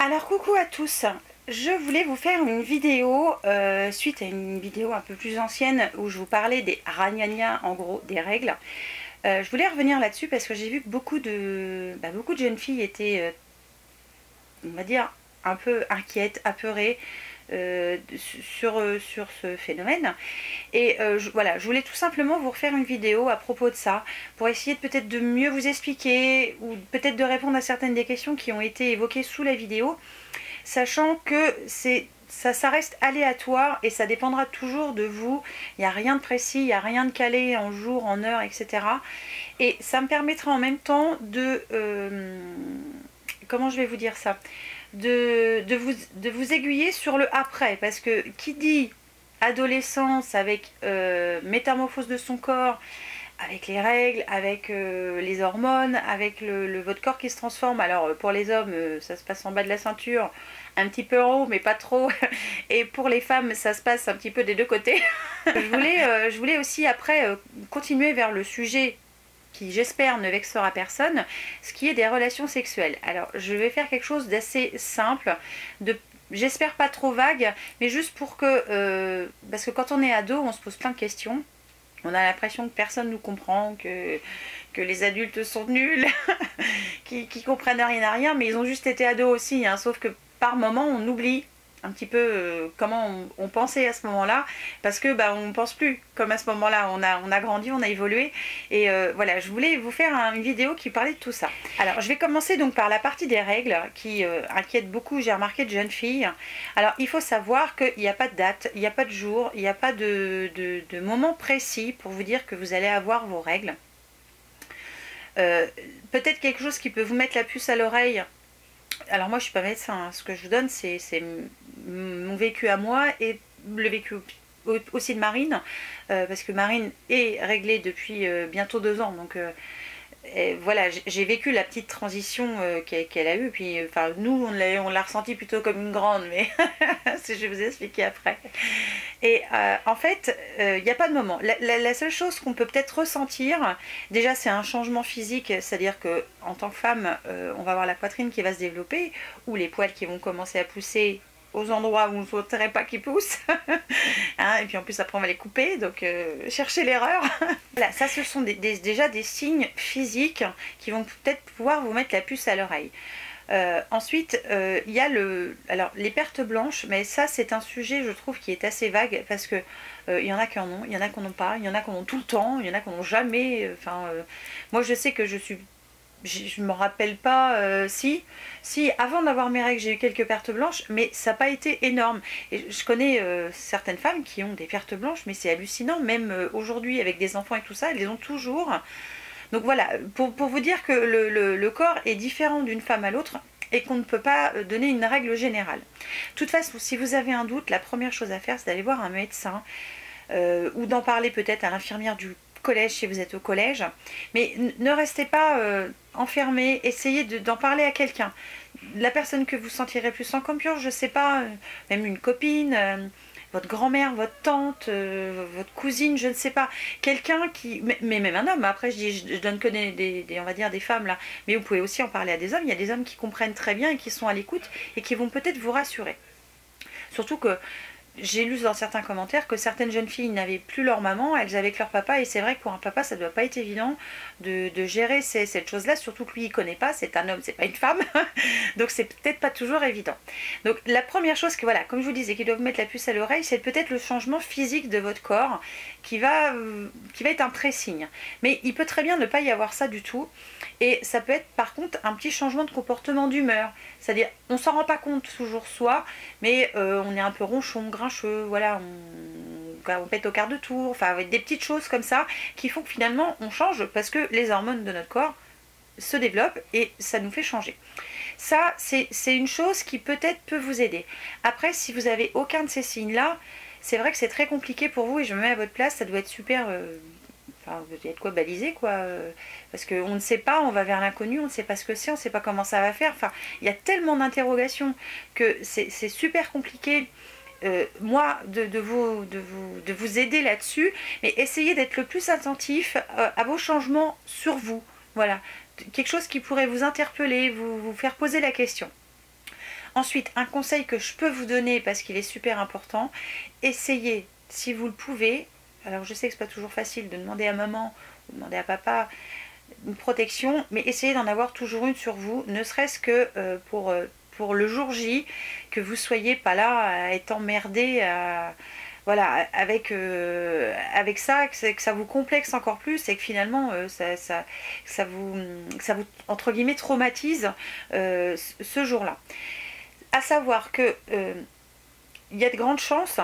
Alors coucou à tous, je voulais vous faire une vidéo suite à une vidéo un peu plus ancienne où je vous parlais des ragnagnas, en gros des règles. Je voulais revenir là-dessus parce que j'ai vu que beaucoup de jeunes filles étaient, on va dire, un peu inquiètes, apeurées sur ce phénomène. Et voilà, je voulais tout simplement vous refaire une vidéo à propos de ça, pour essayer peut-être de mieux vous expliquer, ou peut-être de répondre à certaines des questions qui ont été évoquées sous la vidéo, sachant que ça reste aléatoire et ça dépendra toujours de vous. Il n'y a rien de précis, il n'y a rien de calé en jour, en heure, etc. Et ça me permettra en même temps de... comment je vais vous dire ça, de vous aiguiller sur le après, parce que qui dit adolescence avec métamorphose de son corps, avec les règles, avec les hormones, avec votre corps qui se transforme. Alors pour les hommes, ça se passe en bas de la ceinture, un petit peu en haut, mais pas trop. Et pour les femmes, ça se passe un petit peu des deux côtés. Je voulais aussi après continuer vers le sujet qui, j'espère, ne vexera personne, ce qui est des relations sexuelles. Alors je vais faire quelque chose d'assez simple, j'espère pas trop vague, mais juste pour que... parce que quand on est ado, on se pose plein de questions. On a l'impression que personne nous comprend, que les adultes sont nuls, qui comprennent rien à rien, mais ils ont juste été ados aussi, hein, sauf que par moment on oublie un petit peu comment on pensait à ce moment-là, parce que on pense plus comme à ce moment-là, on a grandi, on a évolué, et voilà, je voulais vous faire une vidéo qui parlait de tout ça. Alors je vais commencer donc par la partie des règles qui inquiète beaucoup, j'ai remarqué, de jeunes filles. Alors il faut savoir qu'il n'y a pas de date, il n'y a pas de jour, il n'y a pas de moment précis pour vous dire que vous allez avoir vos règles. Peut-être quelque chose qui peut vous mettre la puce à l'oreille. Alors moi je suis pas médecin, hein. Ce que je vous donne c'est mon vécu à moi et le vécu aussi de Marine, parce que Marine est réglée depuis bientôt 2 ans, donc voilà, j'ai vécu la petite transition qu'elle a eue, puis enfin nous on l'a ressenti plutôt comme une grande, mais je vais vous expliquer après. Et en fait, il n'y a pas de moment. La seule chose qu'on peut peut-être ressentir, déjà c'est un changement physique, c'est-à-dire que en tant que femme, on va avoir la poitrine qui va se développer, ou les poils qui vont commencer à pousser aux endroits où on ne souhaiterait pas qu'ils poussent. Hein, et puis en plus après on va les couper, donc cherchez l'erreur. Voilà, ça ce sont déjà des signes physiques qui vont peut-être pouvoir vous mettre la puce à l'oreille. Ensuite, il y a les pertes blanches, mais ça c'est un sujet, je trouve, qui est assez vague, parce que il y en a qui en ont, il y en a qui n'en ont pas, il y en a qui en ont tout le temps, il y en a qui n'en ont jamais. Moi je sais que je me rappelle pas, si avant d'avoir mes règles j'ai eu quelques pertes blanches, mais ça n'a pas été énorme. Et je connais certaines femmes qui ont des pertes blanches, mais c'est hallucinant, même aujourd'hui avec des enfants et tout ça, elles les ont toujours. Donc voilà, pour vous dire que le corps est différent d'une femme à l'autre et qu'on ne peut pas donner une règle générale. De toute façon, si vous avez un doute, la première chose à faire, c'est d'aller voir un médecin ou d'en parler peut-être à l'infirmière du collège si vous êtes au collège. Mais ne restez pas enfermé, essayez d'en parler à quelqu'un. La personne que vous sentirez plus en confiance, je sais pas, même une copine... votre grand-mère, votre tante, votre cousine, je ne sais pas, quelqu'un qui... Mais même un homme, après je donne que on va dire des femmes là, mais vous pouvez aussi en parler à des hommes, il y a des hommes qui comprennent très bien et qui sont à l'écoute et qui vont peut-être vous rassurer. Surtout que j'ai lu dans certains commentaires que certaines jeunes filles n'avaient plus leur maman, elles avaient que leur papa, et c'est vrai que pour un papa ça doit pas être évident de gérer cette chose-là, surtout que lui il connaît pas, c'est un homme, c'est pas une femme, donc c'est peut-être pas toujours évident. Donc la première chose que, voilà, comme je vous disais, qui doit vous mettre la puce à l'oreille, c'est peut-être le changement physique de votre corps qui va être un pré-signe. Mais il peut très bien ne pas y avoir ça du tout, et ça peut être par contre un petit changement de comportement, d'humeur, c'est-à-dire on s'en rend pas compte toujours soi, mais on est un peu ronchon, grincheux, voilà, on pète au quart de tour, enfin avec des petites choses comme ça qui font que finalement on change, parce que les hormones de notre corps se développent et ça nous fait changer. Ça c'est une chose qui peut-être peut vous aider. Après, si vous avez aucun de ces signes là, c'est vrai que c'est très compliqué pour vous, et je me mets à votre place, ça doit être super enfin, vous devez être quoi, balisé quoi, parce qu'on ne sait pas, on va vers l'inconnu, on ne sait pas ce que c'est, on ne sait pas comment ça va faire, enfin il y a tellement d'interrogations que c'est super compliqué. Moi de vous aider là-dessus, mais essayez d'être le plus attentif à vos changements sur vous, voilà, quelque chose qui pourrait vous interpeller, vous faire poser la question. Ensuite, un conseil que je peux vous donner parce qu'il est super important, essayez, si vous le pouvez, alors je sais que c'est pas toujours facile de demander à maman ou de demander à papa une protection, mais essayez d'en avoir toujours une sur vous, ne serait-ce que pour le jour J, que vous soyez pas là à être emmerdé voilà, avec ça, que ça vous complexe encore plus et que finalement ça vous, entre guillemets, traumatise ce jour-là. À savoir que il y a de grandes chances,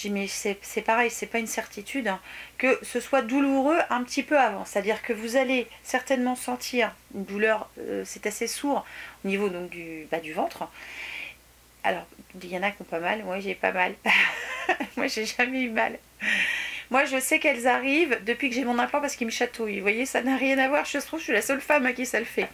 mais c'est pareil, c'est pas une certitude, hein, que ce soit douloureux un petit peu avant. C'est-à-dire que vous allez certainement sentir une douleur, c'est assez sourd au niveau donc du ventre. Alors, il y en a qui ont pas mal, moi j'ai pas mal. Moi j'ai jamais eu mal. Moi je sais qu'elles arrivent depuis que j'ai mon implant parce qu'ils me chatouillent. Vous voyez, ça n'a rien à voir, je trouve que je suis la seule femme à qui ça le fait.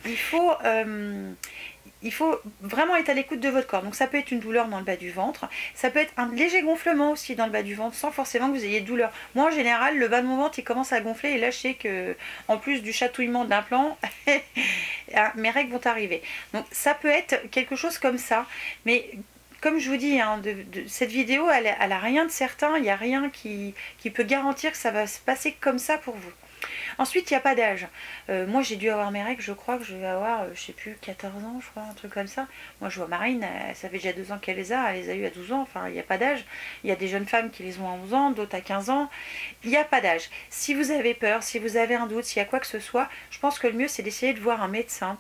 Il faut vraiment être à l'écoute de votre corps. Donc ça peut être une douleur dans le bas du ventre, ça peut être un léger gonflement aussi dans le bas du ventre sans forcément que vous ayez de douleur. Moi en général le bas de mon ventre il commence à gonfler et là je sais que en plus du chatouillement de l'implant mes règles vont arriver. Donc ça peut être quelque chose comme ça, mais comme je vous dis, hein, cette vidéo elle a rien de certain, il n'y a rien qui peut garantir que ça va se passer comme ça pour vous. Ensuite, il n'y a pas d'âge. Moi, j'ai dû avoir mes règles, je crois que je vais avoir, je sais plus, 14 ans, je crois, un truc comme ça. Moi, je vois Marine, ça fait déjà 2 ans qu'elle les a eues à 12 ans, enfin, il n'y a pas d'âge. Il y a des jeunes femmes qui les ont à 11 ans, d'autres à 15 ans. Il n'y a pas d'âge. Si vous avez peur, si vous avez un doute, s'il y a quoi que ce soit, je pense que le mieux, c'est d'essayer de voir un médecin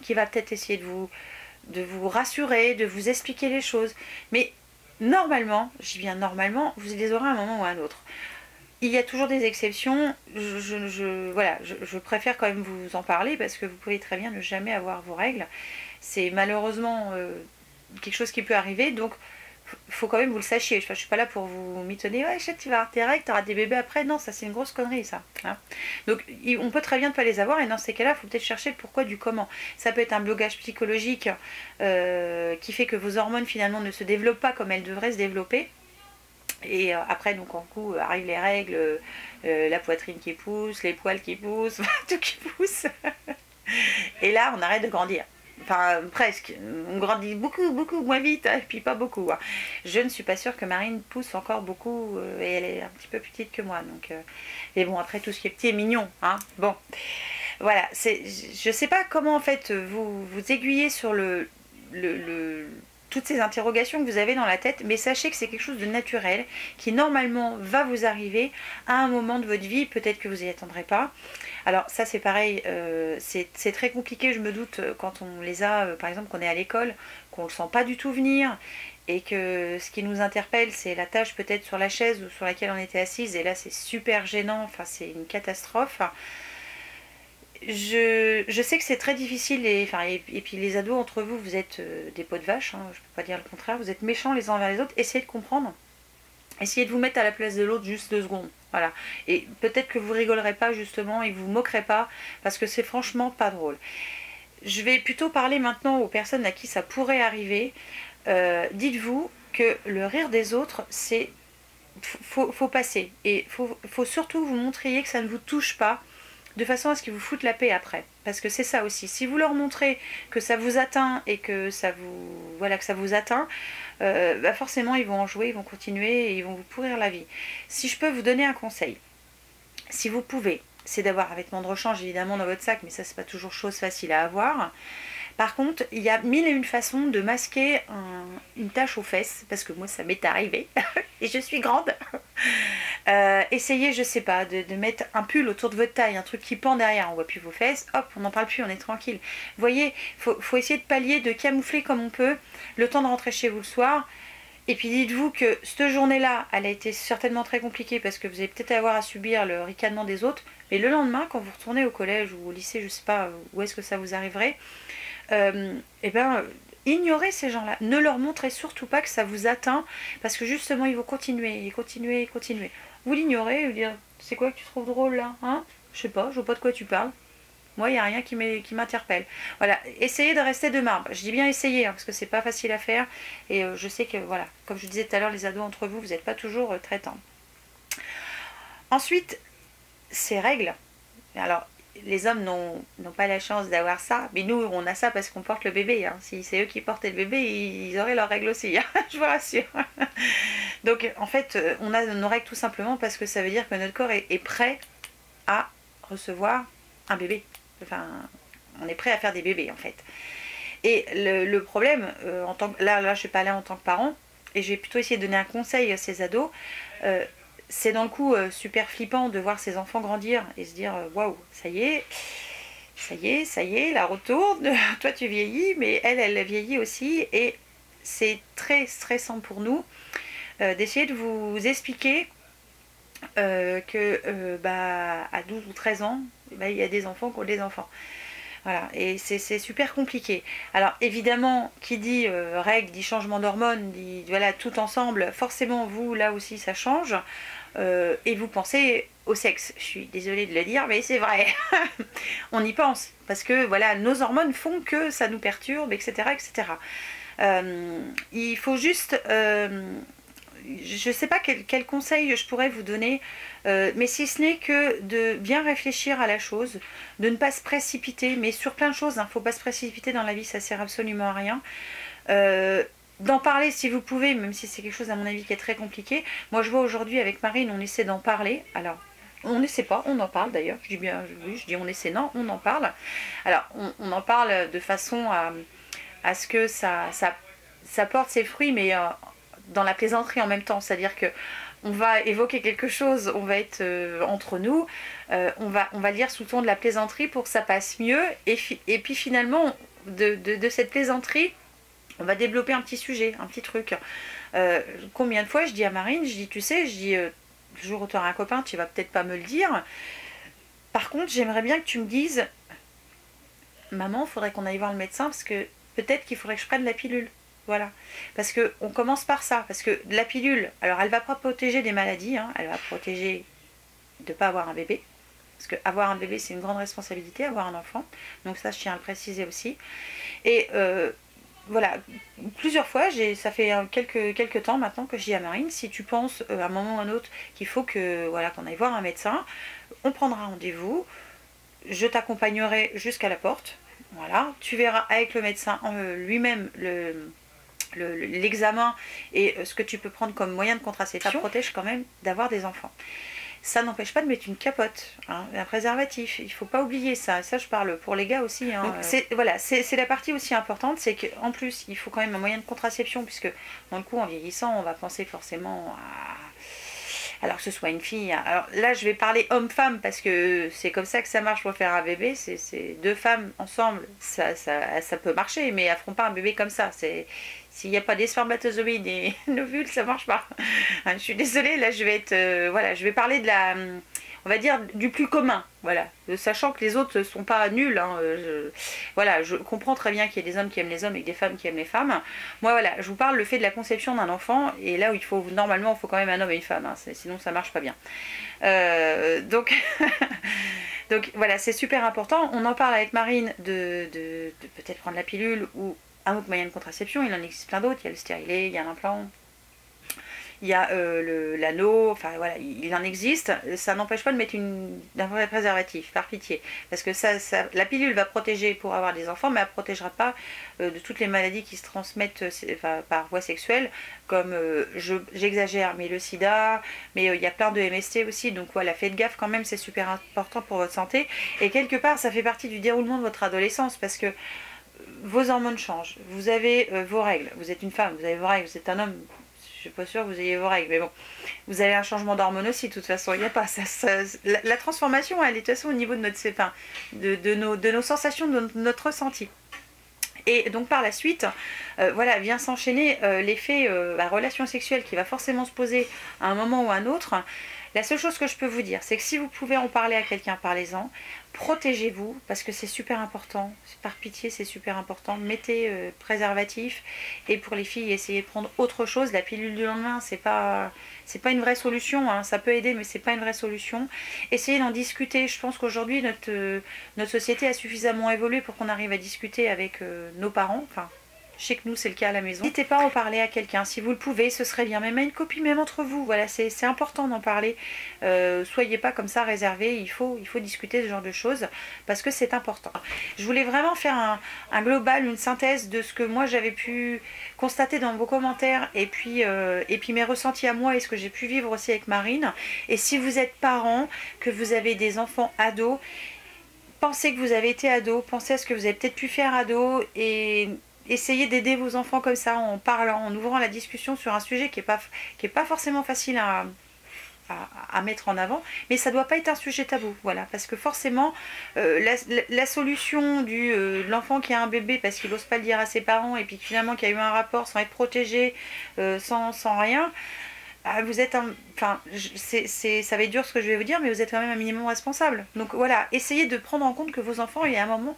qui va peut-être essayer de vous rassurer, de vous expliquer les choses. Mais normalement, j'y viens normalement, vous les aurez à un moment ou à un autre. Il y a toujours des exceptions, voilà, je préfère quand même vous en parler parce que vous pouvez très bien ne jamais avoir vos règles. C'est malheureusement quelque chose qui peut arriver, donc faut quand même vous le sachiez. Enfin, je suis pas là pour vous mitonner, ouais, tu vas avoir tes règles, tu auras des bébés après. Non, ça c'est une grosse connerie ça. Hein. Donc on peut très bien ne pas les avoir et dans ces cas-là, il faut peut-être chercher le pourquoi du comment. Ça peut être un blocage psychologique qui fait que vos hormones finalement ne se développent pas comme elles devraient se développer. Et après, donc en coup, arrivent les règles, la poitrine qui pousse, les poils qui poussent, tout qui pousse. Et là, on arrête de grandir. Enfin, presque. On grandit beaucoup, beaucoup moins vite, hein, et puis pas beaucoup. Hein. Je ne suis pas sûre que Marine pousse encore beaucoup, et elle est un petit peu plus petite que moi. Donc, mais bon, après, tout ce qui est petit est mignon. Hein. Bon, voilà. Je ne sais pas comment, en fait, vous aiguiller sur toutes ces interrogations que vous avez dans la tête, mais sachez que c'est quelque chose de naturel qui normalement va vous arriver à un moment de votre vie, peut-être que vous n'y attendrez pas. Alors ça c'est pareil, c'est très compliqué, je me doute, quand on les a, par exemple qu'on est à l'école, qu'on ne le sent pas du tout venir, et que ce qui nous interpelle c'est la tâche peut-être sur la chaise ou sur laquelle on était assise, et là c'est super gênant, enfin c'est une catastrophe. Je sais que c'est très difficile et puis les ados entre vous, vous êtes des pots de vache, hein, je peux pas dire le contraire, vous êtes méchants les uns envers les autres, essayez de comprendre, essayez de vous mettre à la place de l'autre juste 2 secondes, voilà, et peut-être que vous rigolerez pas justement et vous moquerez pas parce que c'est franchement pas drôle. Je vais plutôt parler maintenant aux personnes à qui ça pourrait arriver. Dites-vous que le rire des autres c'est faut passer et faut surtout vous montriez que ça ne vous touche pas de façon à ce qu'ils vous foutent la paix après. Parce que c'est ça aussi. Si vous leur montrez que ça vous atteint et que ça vous atteint, bah forcément ils vont en jouer, ils vont continuer et ils vont vous pourrir la vie. Si je peux vous donner un conseil, si vous pouvez, c'est d'avoir un vêtement de rechange évidemment dans votre sac, mais ça c'est pas toujours chose facile à avoir. Par contre, il y a 1001 façons de masquer une tache aux fesses, parce que moi ça m'est arrivé, et je suis grande. Essayez, je sais pas, de mettre un pull autour de votre taille, un truc qui pend derrière, on voit plus vos fesses, hop, on n'en parle plus, on est tranquille. Vous voyez, faut essayer de pallier, de camoufler comme on peut, le temps de rentrer chez vous le soir. Et puis dites-vous que cette journée-là, elle a été certainement très compliquée parce que vous allez peut-être avoir à subir le ricanement des autres, mais le lendemain, quand vous retournez au collège ou au lycée, je sais pas où est-ce que ça vous arriverait, ignorez ces gens-là. Ne leur montrez surtout pas que ça vous atteint parce que justement, ils vont continuer et continuer et continuer. Vous l'ignorez et vous dire c'est quoi que tu trouves drôle là, hein? Je sais pas, je vois pas de quoi tu parles. Moi, il n'y a rien qui m'interpelle. Voilà, essayez de rester de marbre. Je dis bien essayer, hein, parce que c'est pas facile à faire. Et je sais que, voilà, comme je disais tout à l'heure, les ados entre vous, vous n'êtes pas toujours très tendres. Ensuite, ces règles. Alors, les hommes n'ont pas la chance d'avoir ça, mais nous on a ça parce qu'on porte le bébé, hein. Si c'est eux qui portaient le bébé, ils auraient leurs règles aussi, hein. Je vous rassure. Donc en fait on a nos règles tout simplement parce que ça veut dire que notre corps est prêt à recevoir un bébé, enfin on est prêt à faire des bébés en fait. Et le problème, là je vais pas aller en tant que parent, et je vais plutôt essayer de donner un conseil à ces ados. C'est dans le coup super flippant de voir ces enfants grandir et se dire waouh, ça y est, la retourne, toi tu vieillis, mais elle vieillit aussi, et c'est très stressant pour nous d'essayer de vous expliquer que à 12 ou 13 ans, il y a des enfants qui ont des enfants. Voilà, et c'est super compliqué. Alors évidemment, qui dit règles, dit changement d'hormones, dit voilà, tout ensemble, forcément vous, là aussi, ça change. Et vous pensez au sexe. Je suis désolée de le dire, mais c'est vrai. On y pense, parce que voilà, nos hormones font que ça nous perturbe, etc. etc. Il faut juste... je ne sais pas quel conseil je pourrais vous donner, mais si ce n'est que de bien réfléchir à la chose, de ne pas se précipiter, mais sur plein de choses, hein, faut pas se précipiter dans la vie, ça sert absolument à rien. D'en parler si vous pouvez, même si c'est quelque chose à mon avis qui est très compliqué. Moi je vois aujourd'hui avec Marine, on essaie d'en parler. Alors, on n'essaie pas, on en parle d'ailleurs. Je dis bien, oui, je dis on essaie, non, on en parle. Alors, on en parle de façon à ce que ça porte ses fruits, mais dans la plaisanterie en même temps, c'est-à-dire que on va évoquer quelque chose, on va être entre nous, on va le dire sous le ton de la plaisanterie pour que ça passe mieux, et puis finalement de cette plaisanterie on va développer un petit sujet, un petit truc. Combien de fois je dis à Marine, je dis tu sais, je dis le jour où tu auras un copain, tu vas peut-être pas me le dire, par contre j'aimerais bien que tu me dises maman, il faudrait qu'on aille voir le médecin parce que peut-être qu'il faudrait que je prenne la pilule. Voilà, parce que on commence par ça, parce que la pilule, alors elle va pas protéger des maladies, hein, elle va protéger de ne pas avoir un bébé, parce que avoir un bébé c'est une grande responsabilité, avoir un enfant, donc ça je tiens à le préciser aussi. Et voilà, plusieurs fois, ça fait quelques temps maintenant que je dis à Marine, si tu penses à un moment ou à un autre qu'il faut que voilà qu'on aille voir un médecin, on prendra rendez-vous, je t'accompagnerai jusqu'à la porte, voilà, tu verras avec le médecin lui-même l'examen et ce que tu peux prendre comme moyen de contraception, ça protège quand même d'avoir des enfants. Ça n'empêche pas de mettre une capote, hein, un préservatif, il ne faut pas oublier ça, ça je parle pour les gars aussi. Hein. Voilà, c'est la partie aussi importante, c'est qu'en plus il faut quand même un moyen de contraception, puisque dans le coup en vieillissant on va penser forcément à... Alors que ce soit une fille, alors là je vais parler homme-femme parce que c'est comme ça que ça marche pour faire un bébé, c'est deux femmes ensemble, ça peut marcher, mais elles ne feront pas un bébé comme ça, s'il n'y a pas des spermatozoïdes et d'ovules, ça marche pas. Je suis désolée, là je vais être, voilà, je vais parler de la, on va dire du plus commun, voilà, sachant que les autres ne sont pas nuls. Hein, voilà, je comprends très bien qu'il y a des hommes qui aiment les hommes et des femmes qui aiment les femmes. Moi voilà, je vous parle le fait de la conception d'un enfant, et là où il faut normalement, il faut quand même un homme et une femme, hein, sinon ça marche pas bien. Donc donc voilà, c'est super important. On en parle avec Marine de peut-être prendre la pilule ou un autre moyen de contraception. Il en existe plein d'autres, il y a le stérilet, il y a l'implant, il y a l'anneau, enfin voilà, il en existe. Ça n'empêche pas de mettre un vrai préservatif, par pitié, parce que la pilule va protéger pour avoir des enfants, mais elle ne protégera pas de toutes les maladies qui se transmettent par voie sexuelle, comme j'exagère, mais le sida, mais il y a plein de MST aussi, donc voilà, faites gaffe quand même, c'est super important pour votre santé, et quelque part ça fait partie du déroulement de votre adolescence, parce que vos hormones changent, vous avez vos règles, vous êtes une femme, vous avez vos règles, vous êtes un homme, je suis pas sûre que vous ayez vos règles, mais bon, vous avez un changement d'hormones aussi, de toute façon, il n'y a pas ça, la transformation, elle est de toute façon au niveau de notre de nos sensations, de notre ressenti. Et donc par la suite, voilà, vient s'enchaîner l'effet la relation sexuelle qui va forcément se poser à un moment ou à un autre. La seule chose que je peux vous dire, c'est que si vous pouvez en parler à quelqu'un, parlez-en. Protégez-vous, parce que c'est super important. Par pitié, c'est super important. Mettez préservatif. Et pour les filles, essayez de prendre autre chose. La pilule du lendemain, c'est pas une vraie solution. Hein. Ça peut aider, mais c'est pas une vraie solution. Essayez d'en discuter. Je pense qu'aujourd'hui, notre société a suffisamment évolué pour qu'on arrive à discuter avec nos parents. Enfin, Je sais que nous c'est le cas à la maison. N'hésitez pas à en parler à quelqu'un, si vous le pouvez, ce serait bien, même à une copine, même entre vous, voilà, c'est important d'en parler. Soyez pas comme ça réservés, il faut discuter ce genre de choses, parce que c'est important. Je voulais vraiment faire un global, une synthèse de ce que moi j'avais pu constater dans vos commentaires, et puis mes ressentis à moi, et ce que j'ai pu vivre aussi avec Marine. Et si vous êtes parent, que vous avez des enfants ados, pensez que vous avez été ado, pensez à ce que vous avez peut-être pu faire ado, et essayez d'aider vos enfants comme ça, en parlant, en ouvrant la discussion sur un sujet qui est pas forcément facile à mettre en avant, mais ça doit pas être un sujet tabou, voilà, parce que forcément la solution de l'enfant qui a un bébé parce qu'il n'ose pas le dire à ses parents, et puis finalement qui a eu un rapport sans être protégé, sans rien, vous êtes enfin, ça va être dur ce que je vais vous dire, mais vous êtes quand même un minimum responsable. Donc voilà, essayez de prendre en compte que vos enfants, il y a un moment,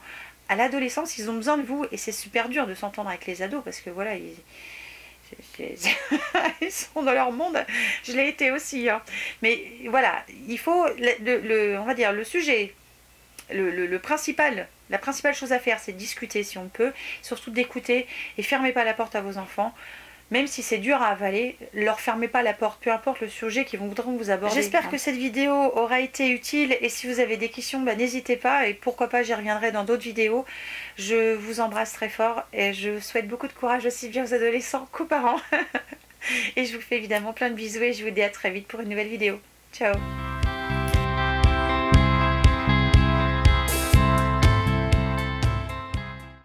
à l'adolescence, ils ont besoin de vous, et c'est super dur de s'entendre avec les ados, parce que voilà, ils sont dans leur monde, je l'ai été aussi, hein. Mais voilà, il faut, on va dire, le sujet, le principal, la principale chose à faire, c'est de discuter si on peut, surtout d'écouter, et fermez pas la porte à vos enfants. Même si c'est dur à avaler, leur fermez pas la porte, peu importe le sujet qu'ils voudront vous aborder. J'espère que cette vidéo aura été utile, et si vous avez des questions, n'hésitez pas, et pourquoi pas j'y reviendrai dans d'autres vidéos. Je vous embrasse très fort, et je souhaite beaucoup de courage aussi bien aux adolescents qu'aux parents. Et je vous fais évidemment plein de bisous, et je vous dis à très vite pour une nouvelle vidéo. Ciao!